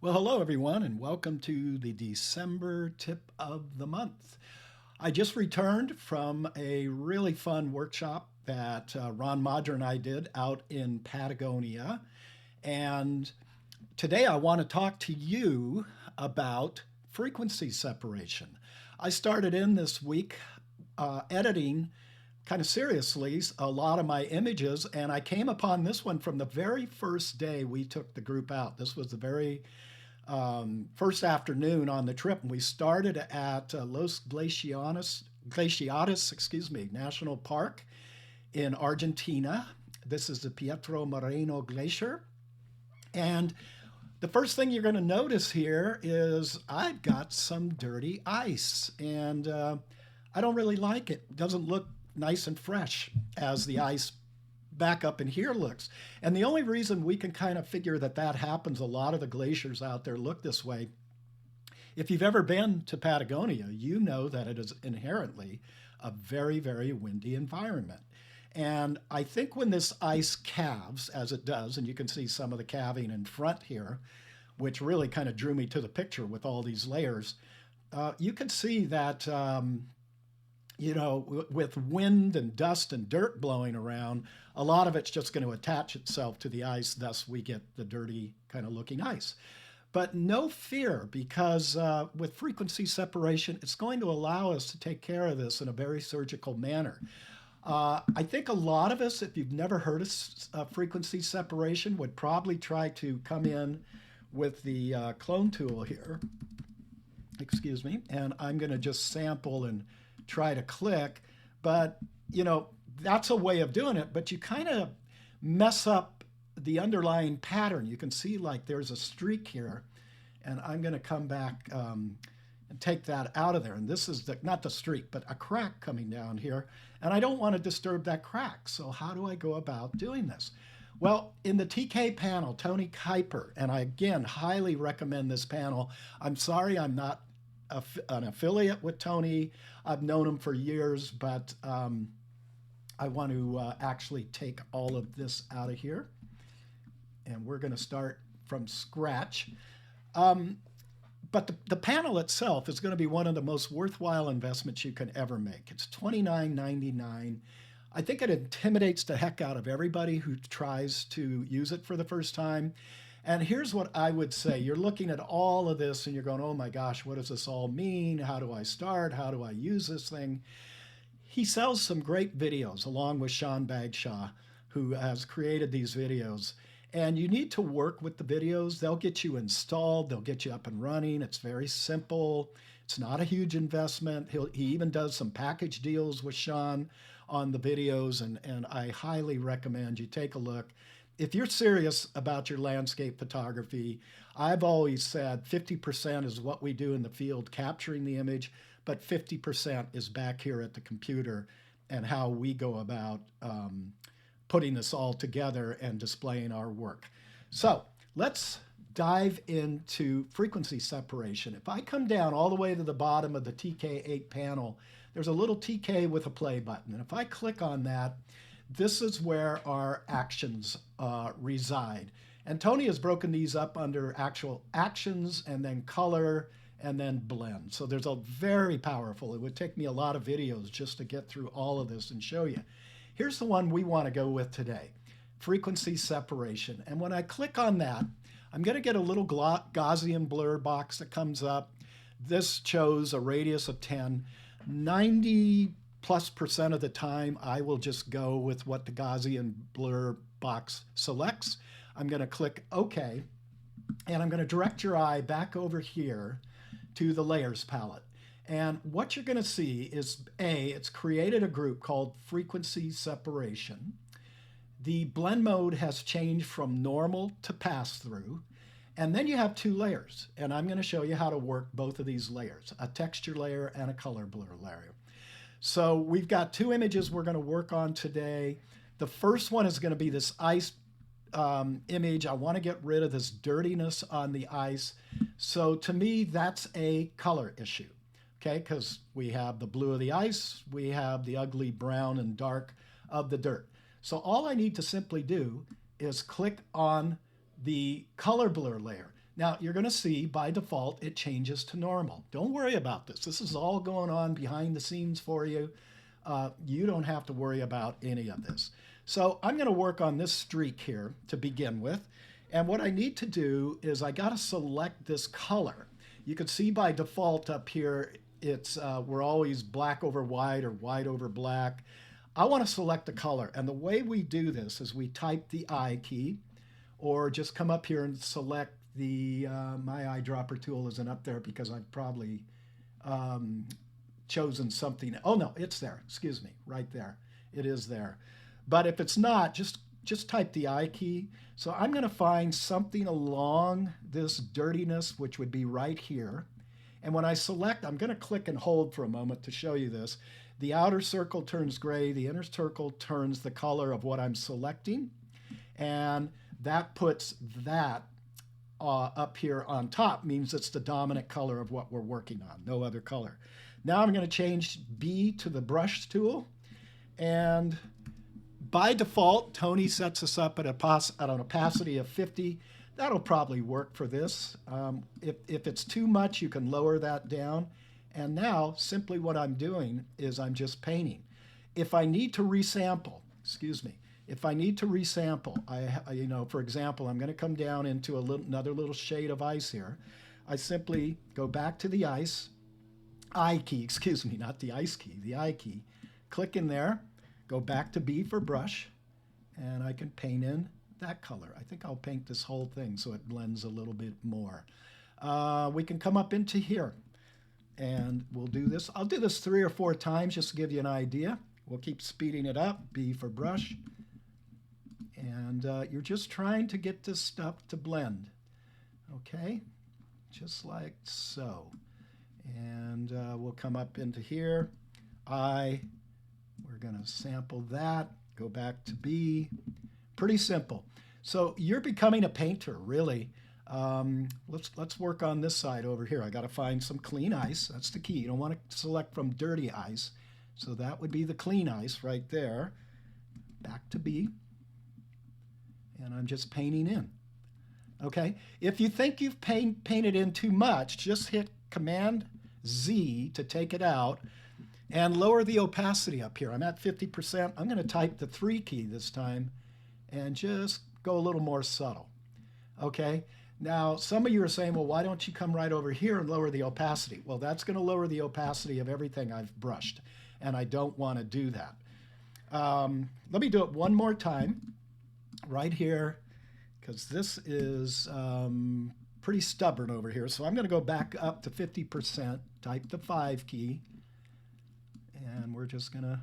Well, hello everyone, and welcome to the December tip of the month. I just returned from a really fun workshop that Ron Madra and I did out in Patagonia. And today I want to talk to you about frequency separation. I started in this week editing kind of seriously a lot of my images, and I came upon this one from the very first day we took the group out. This was the very first afternoon on the trip, and we started at Los Glaciares, National Park in Argentina. This is the Pietro Moreno Glacier. And the first thing you're going to notice here is I've got some dirty ice, and I don't really like it. It doesn't look nice and fresh as the ice back up in here looks. And the only reason we can kind of figure that that happens, a lot of the glaciers out there look this way. If you've ever been to Patagonia, you know that it is inherently a very, very windy environment. And I think when this ice calves, as it does, and you can see some of the calving in front here, which really kind of drew me to the picture with all these layers, you can see that with wind and dust and dirt blowing around, a lot of it's just going to attach itself to the ice. Thus, we get the dirty kind of looking ice. But no fear, because with frequency separation, it's going to allow us to take care of this in a very surgical manner. I think a lot of us, if you've never heard of frequency separation, would probably try to come in with the clone tool here. Excuse me. And I'm going to just sample and try to click, but that's a way of doing it, but you kind of mess up the underlying pattern. You can see like there's a streak here, and I'm going to come back and take that out of there. And this is not the streak, but a crack coming down here, and I don't want to disturb that crack. So how do I go about doing this? Well, in the TK panel, Tony Kuiper, and I again highly recommend this panel. I'm sorry I'm not an affiliate with Tony. I've known him for years, but I want to actually take all of this out of here. And we're going to start from scratch. But the panel itself is going to be one of the most worthwhile investments you can ever make. It's $29.99. I think it intimidates the heck out of everybody who tries to use it for the first time. And here's what I would say. You're looking at all of this and you're going, oh my gosh, what does this all mean? How do I start? How do I use this thing? He sells some great videos along with Sean Bagshaw, who has created these videos. And you need to work with the videos. They'll get you installed. They'll get you up and running. It's very simple. It's not a huge investment. He even does some package deals with Sean on the videos. And I highly recommend you take a look. If you're serious about your landscape photography, I've always said 50% is what we do in the field, capturing the image, but 50% is back here at the computer and how we go about putting this all together and displaying our work. So let's dive into frequency separation. If I come down all the way to the bottom of the TK8 panel, there's a little TK with a play button. And if I click on that, this is where our actions reside. And Tony has broken these up under actual actions and then color and then blend. So there's a very powerful, it would take me a lot of videos just to get through all of this and show you. Here's the one we want to go with today, frequency separation. And when I click on that, I'm going to get a little Gaussian blur box that comes up. This shows a radius of 10. 90+% of the time, I will just go with what the Gaussian blur box selects. I'm going to click OK, and I'm going to direct your eye back over here to the layers palette. And what you're going to see is, it's created a group called frequency separation. The blend mode has changed from normal to pass-through. And then you have two layers. And I'm going to show you how to work both of these layers, a texture layer and a color blur layer. So we've got two images we're going to work on today. The first one is going to be this ice image. I want to get rid of this dirtiness on the ice. So to me, that's a color issue. Okay, because we have the blue of the ice, we have the ugly brown and dark of the dirt. So all I need to simply do is click on the color blur layer. Now you're going to see by default it changes to normal. Don't worry about this. This is all going on behind the scenes for you. You don't have to worry about any of this. So I'm going to work on this streak here to begin with. And what I need to do is I got to select this color. You can see by default up here, we're always black over white or white over black. I want to select the color. And the way we do this is we type the I key, or just come up here and select my eyedropper tool isn't up there because I've probably chosen something. Oh no, it's there. Excuse me, right there. It is there. But if it's not, just type the I key. So I'm going to find something along this dirtiness, which would be right here. And when I select, I'm going to click and hold for a moment to show you this. The outer circle turns gray. The inner circle turns the color of what I'm selecting. And that puts that up here on top, means it's the dominant color of what we're working on, no other color. Now I'm going to change B to the brush tool. And by default, Tony sets us up at an opacity of 50. That'll probably work for this. If it's too much, you can lower that down. And now, simply what I'm doing is I'm just painting. If I need to resample, if I need to resample, for example, I'm going to come down into another little shade of ice here. I simply go back to the I key, not the ice key, the I key. Click in there. Go back to B for brush, and I can paint in that color. I think I'll paint this whole thing so it blends a little bit more. We can come up into here, and we'll do this. I'll do this 3 or 4 times just to give you an idea. We'll keep speeding it up. B for brush. And you're just trying to get this stuff to blend. Okay? Just like so. And we'll come up into here. We're going to sample that, go back to B. Pretty simple. So you're becoming a painter, really. Let's work on this side over here. I got to find some clean ice. That's the key. You don't want to select from dirty ice. So that would be the clean ice right there. Back to B. And I'm just painting in. Okay? If you think you've painted in too much, just hit Command Z to take it out. And lower the opacity up here. I'm at 50%. I'm going to type the 3 key this time and just go a little more subtle. Okay? Now, some of you are saying, well, why don't you come right over here and lower the opacity? Well, that's going to lower the opacity of everything I've brushed, and I don't want to do that. Let me do it one more time right here, because this is pretty stubborn over here. So I'm going to go back up to 50%, type the 5 key, and we're just going to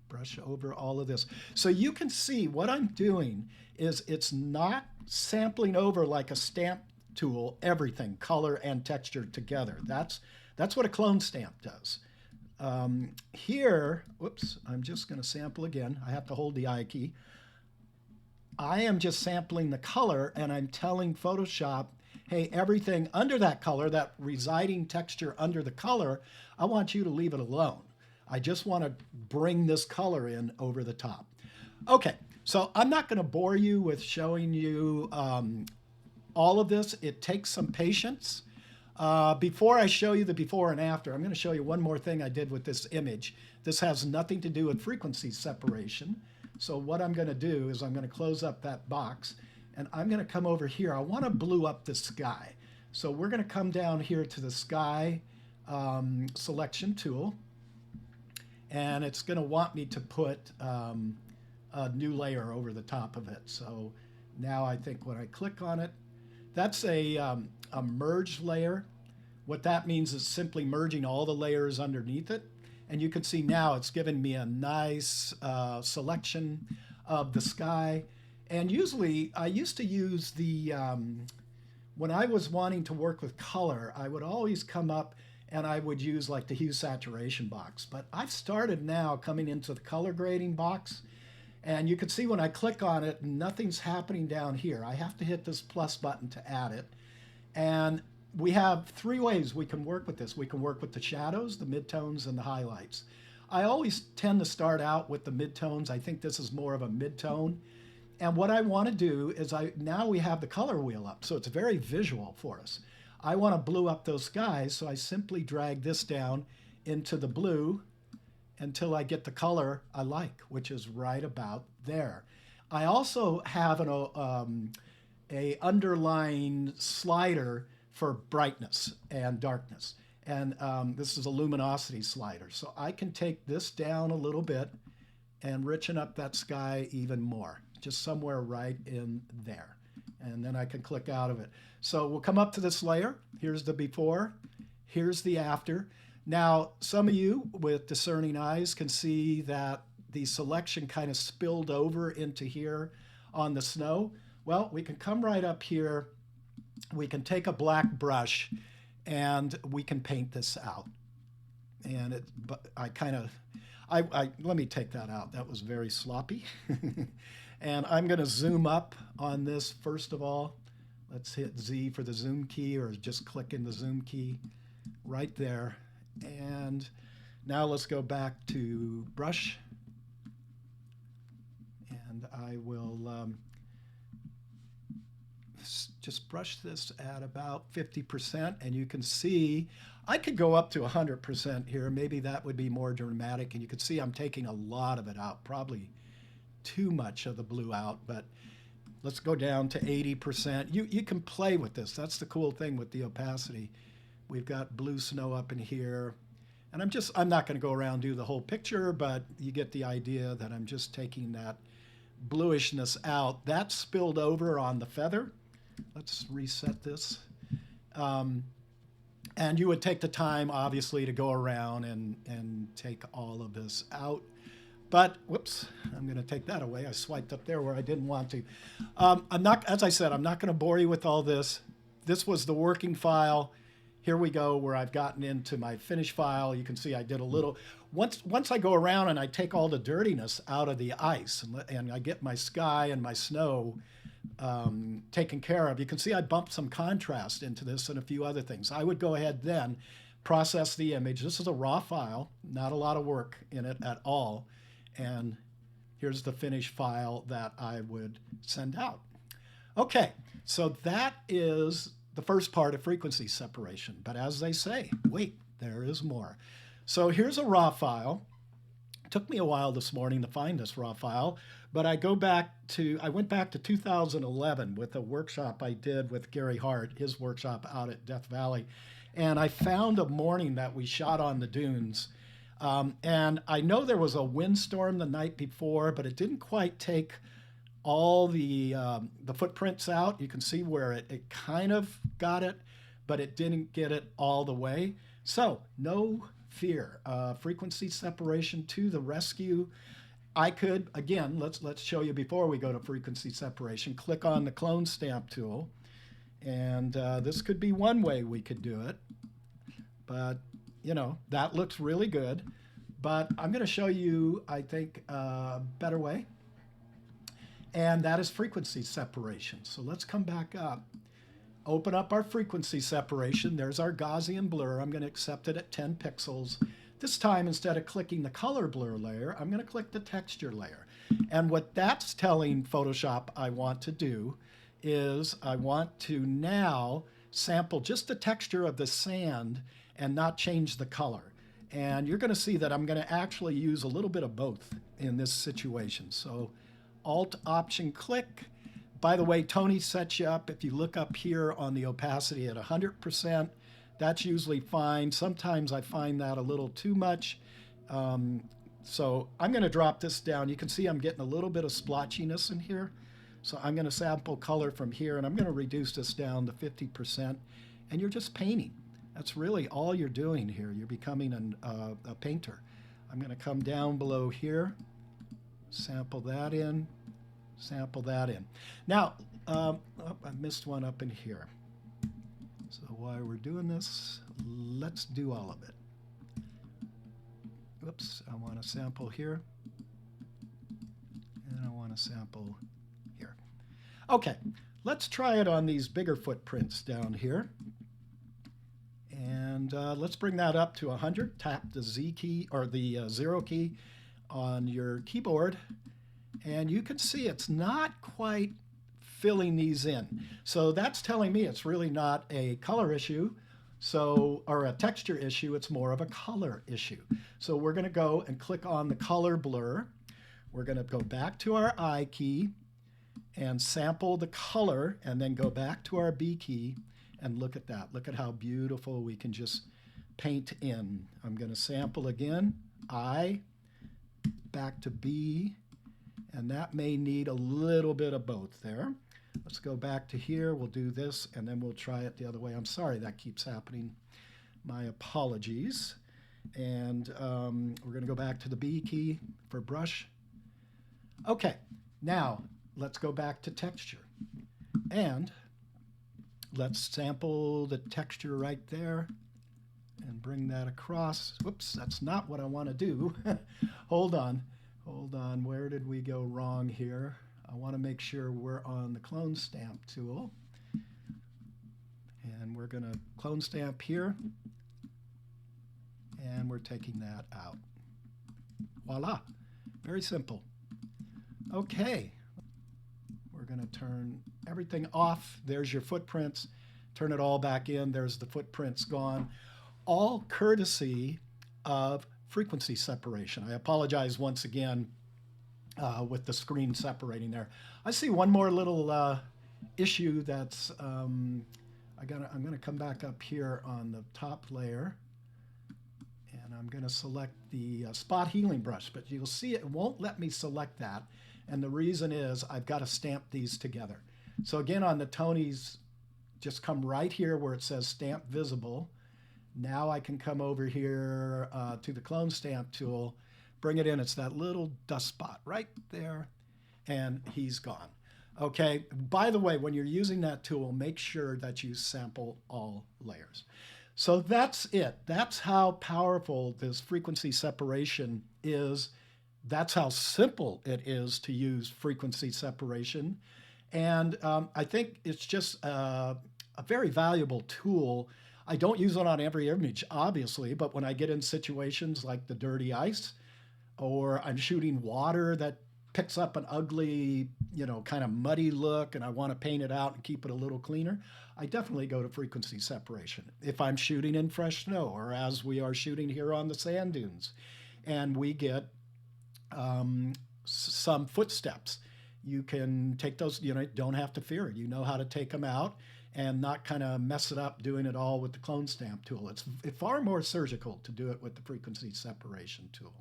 brush over all of this. So you can see what I'm doing is it's not sampling over like a stamp tool, everything, color and texture together. That's what a clone stamp does. Here, whoops, I'm just going to sample again. I have to hold the I key. I am just sampling the color, and I'm telling Photoshop, hey, everything under that color, that residing texture under the color, I want you to leave it alone. I just want to bring this color in over the top. Okay, so I'm not going to bore you with showing you all of this. It takes some patience. Before I show you the before and after, I'm going to show you one more thing I did with this image. This has nothing to do with frequency separation. So what I'm going to do is I'm going to close up that box, and I'm going to come over here. I want to blue up the sky. So we're going to come down here to the sky selection tool. And it's going to want me to put a new layer over the top of it. So now I think when I click on it, that's a merge layer. What that means is simply merging all the layers underneath it. And you can see now it's given me a nice selection of the sky. And usually I used to use when I was wanting to work with color, I would always come up and I would use like the hue saturation box. But I've started now coming into the color grading box, and you can see when I click on it, nothing's happening down here. I have to hit this plus button to add it. And we have 3 ways we can work with this. We can work with the shadows, the midtones, and the highlights. I always tend to start out with the midtones. I think this is more of a midtone. And what I want to do is now we have the color wheel up, so it's very visual for us. I want to blue up those skies, so I simply drag this down into the blue until I get the color I like, which is right about there. I also have a underlying slider for brightness and darkness. And this is a luminosity slider. So I can take this down a little bit and richen up that sky even more, just somewhere right in there. And then I can click out of it. So we'll come up to this layer. Here's the before, here's the after. Now, some of you with discerning eyes can see that the selection kind of spilled over into here on the snow. Well, we can come right up here. We can take a black brush and we can paint this out. And let me take that out. That was very sloppy. And I'm going to zoom up on this first of all. Let's hit Z for the zoom key, or just click in the zoom key right there. And now let's go back to brush. And I will just brush this at about 50%. And you can see I could go up to 100% here. Maybe that would be more dramatic. And you can see I'm taking a lot of it out, probably too much of the blue out, but let's go down to 80%. You can play with this. That's the cool thing with the opacity. We've got blue snow up in here. And I'm not going to go around and do the whole picture, but you get the idea that I'm just taking that bluishness out. That spilled over on the feather. Let's reset this. And you would take the time, obviously, to go around and take all of this out. But, whoops, I'm going to take that away. I swiped up there where I didn't want to. As I said, I'm not going to bore you with all this. This was the working file. Here we go where I've gotten into my finish file. You can see I did a little. Once I go around and I take all the dirtiness out of the ice and I get my sky and my snow taken care of, you can see I bumped some contrast into this and a few other things. I would go ahead then, process the image. This is a raw file, not a lot of work in it at all. And here's the finished file that I would send out. Okay, so that is the first part of frequency separation. But as they say, wait, there is more. So here's a raw file. It took me a while this morning to find this raw file, but I went back to 2011 with a workshop I did with Gary Hart, his workshop out at Death Valley. And I found a morning that we shot on the dunes. And I know there was a windstorm the night before, but it didn't quite take all the footprints out. You can see where it kind of got it, but it didn't get it all the way. So no fear. Frequency separation to the rescue. I could, again, let's show you before we go to frequency separation. Click on the clone stamp tool. And this could be one way we could do it. But that looks really good, but I'm going to show you, I think, a better way, and that is frequency separation. So let's come back up, open up our frequency separation. There's our Gaussian blur. I'm going to accept it at 10 pixels. This time, instead of clicking the color blur layer, I'm going to click the texture layer. And what that's telling Photoshop I want to do is I want to now sample just the texture of the sand and not change the color. And you're going to see that I'm going to actually use a little bit of both in this situation. So Alt-Option-Click. By the way, Tony sets you up, if you look up here on the opacity at 100%, that's usually fine. Sometimes I find that a little too much. So I'm going to drop this down. You can see I'm getting a little bit of splotchiness in here. So I'm going to sample color from here, and I'm going to reduce this down to 50%. And you're just painting. That's really all you're doing here. You're becoming a painter. I'm going to come down below here, sample that in, sample that in. Now, I missed one up in here. So while we're doing this, let's do all of it. Oops, I want to sample here, and I want to sample here. Okay, let's try it on these bigger footprints down here. And let's bring that up to 100. Tap the Z key or the 0 key on your keyboard. And you can see it's not quite filling these in. So that's telling me it's really not a color issue, or a texture issue, it's more of a color issue. So we're going to go and click on the color blur. We're going to go back to our I key and sample the color, and then go back to our B key and look at that. Look at how beautiful we can just paint in. I'm going to sample again, I, back to B, and that may need a little bit of both there. Let's go back to here, we'll do this, and then we'll try it the other way. I'm sorry that keeps happening. My apologies. And we're going to go back to the B key for brush. Okay, now let's go back to texture. And let's sample the texture right there and bring that across. Whoops, that's not what I want to do. Hold on, where did we go wrong here? I want to make sure we're on the clone stamp tool. And we're going to clone stamp here. And we're taking that out. Voila, very simple. Okay, we're going to turn everything off. There's your footprints. Turn it all back in. There's the footprints gone. All courtesy of frequency separation. I apologize once again with the screen separating there. I see one more little issue that's, I'm going to come back up here on the top layer. And I'm going to select the spot healing brush, but you'll see it won't let me select that. And the reason is I've got to stamp these together. So again, on the Tonys, just come right here where it says stamp visible. Now I can come over here to the clone stamp tool, bring it in. It's that little dust spot right there, and he's gone. Okay, by the way, when you're using that tool, make sure that you sample all layers. So that's it. That's how powerful this frequency separation is. That's how simple it is to use frequency separation. And I think it's just a very valuable tool. I don't use it on every image, obviously, but when I get in situations like the dirty ice, or I'm shooting water that picks up an ugly, kind of muddy look, and I want to paint it out and keep it a little cleaner, I definitely go to frequency separation. If I'm shooting in fresh snow, or as we are shooting here on the sand dunes, and we get some footsteps, you can take those, don't have to fear it. You know how to take them out and not kind of mess it up doing it all with the clone stamp tool. It's far more surgical to do it with the frequency separation tool.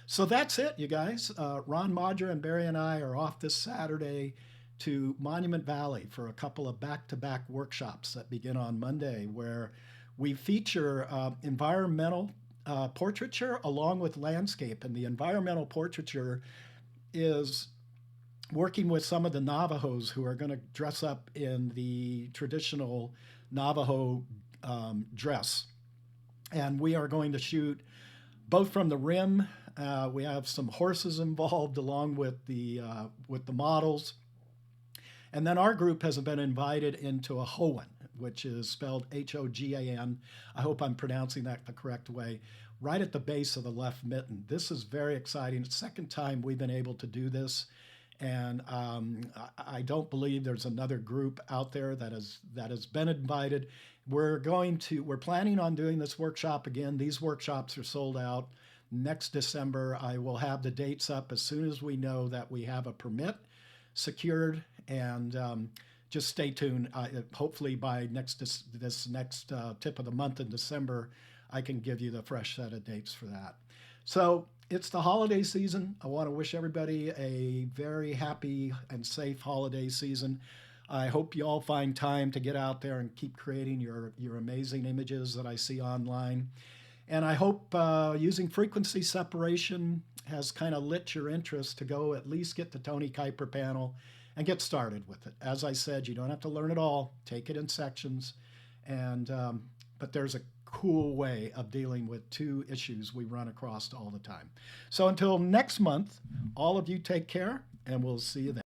So that's it, you guys. Ron Modger and Barry and I are off this Saturday to Monument Valley for a couple of back-to-back workshops that begin on Monday, where we feature environmental portraiture along with landscape. And the environmental portraiture is working with some of the Navajos who are going to dress up in the traditional Navajo dress. And we are going to shoot both from the rim. We have some horses involved along with the models. And then our group has been invited into a Hogan, which is spelled H-O-G-A-N. I hope I'm pronouncing that the correct way, right at the base of the left mitten. This is very exciting. It's the second time we've been able to do this. And I don't believe there's another group out there that has been invited. We're planning on doing this workshop again. These workshops are sold out. Next December, I will have the dates up as soon as we know that we have a permit secured, and just stay tuned. Hopefully by this next tip of the month in December, I can give you the fresh set of dates for that. So it's the holiday season. I want to wish everybody a very happy and safe holiday season. I hope you all find time to get out there and keep creating your amazing images that I see online. And I hope using frequency separation has kind of lit your interest to go at least get the Tony Kuiper panel and get started with it. As I said, you don't have to learn it all. Take it in sections. But there's a cool way of dealing with two issues we run across all the time. So until next month, all of you take care, and we'll see you then.